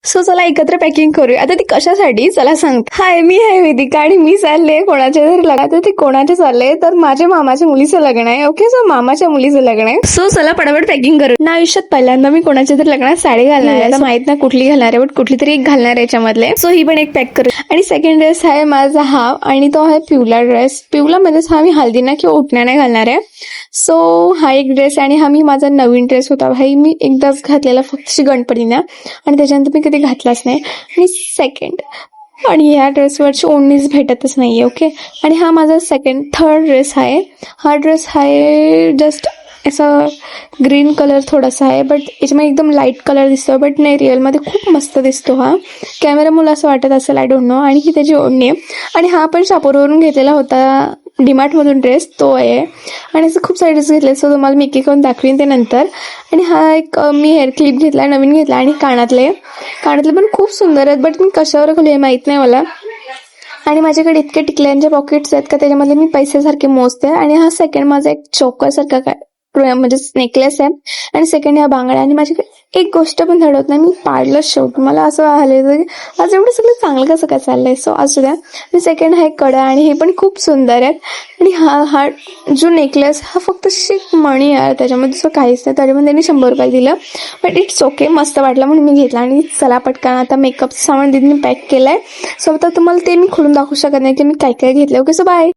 So चला एकत्र packing करूया. आता ती कशासाठी चला सांगते. हाय, मी आहे वेदिका आणि मी चालले कोणाच्या तरी लग्न. आता ते कोणाचे चालले तर माझ्या मामाच्या मुलीचं लग्न आहे. ओके, सो मामाच्या मुलीचं लग्न आहे. सो चला पटापट पॅकिंग करू. ना आयुष्यात पहिल्यांदा मी कोणाच्या तरी लग्नात साडी घालणार आहे. आता माहित नाही कुठली घालणार आहे, बट कुठली तरी एक घालणार आहे याच्यामधले. सो ही पण एक पॅक करू. आणि सेकंड ड्रेस आहे माझा हा, आणि तो आहे पिवला ड्रेस. पिवला मध्येच हा मी हल्दीना किंवा उठण्याने घालणार आहे. सो हा एक ड्रेस, आणि हा मी माझा नवीन ड्रेस होता भाई, मी एकदाच घातलेला फक्त गणपतीना, आणि त्याच्यानंतर मी कधी घातलाच नाही. आणि सेकंड, आणि या ड्रेसवरची ओढणीच भेटतच नाहीये. ओके, आणि हा माझा थर्ड ड्रेस आहे. हा ड्रेस आहे जस्ट असा ग्रीन कलर थोडासा आहे, बट याच्यामध्ये एकदम लाईट कलर दिसतो, बट नाही, रिअलमध्ये खूप मस्त दिसतो हा. कॅमेरामुळे असं वाटत असेल, आय डोंट नो. आणि ही त्याची ओढणी आहे. आणि हा पण शापोरवरून घेतलेला होता, डीमार्टमधून ड्रेस, तो आहे. आणि असं खूप सारे ड्रेस घेतले, सो तुम्हाला मी एक करून दाखवीन ते नंतर. आणि हा एक मी हेअर क्लिप घेतला, नवीन घेतला. आणि कानातले पण खूप सुंदर आहेत, बट मी कशावर घालू हे माहीत नाही मला. आणि माझ्याकडे इतके टिकल्यांचे पॉकेट्स आहेत का त्याच्यामध्ये मी पैशासारखे मोजते. आणि हा सेकंड माझा एक चोकर सारखा काय म्हणजे नेकलेस आहे. आणि सेकंड ह्या बांगड्या. आणि माझ्याकडे एक गोष्ट पण धडवत नाही, मी पाडलं शेवट. मला असं आलं आज एवढं सगळं चांगलं कसं काय चाललंय. सो असू द्या. आणि सेकंड हा एक कडा, आणि हे पण खूप सुंदर आहेत. आणि हा जो नेकलेस हा फक्त शिक मणी आहे, त्याच्यामध्ये दुसरं काहीच नाही. तरी पण त्यांनी 100 रुपये दिलं, बट इट्स ओके, मस्त वाटला म्हणून मी घेतला. आणि चला पटकन आता मेकअपचं सामान दिदीने पॅक केलंय. सो आता तुम्हाला ते मी खोलून दाखवू शकत नाही की मी काय काय घेतलं. Okay, so bye.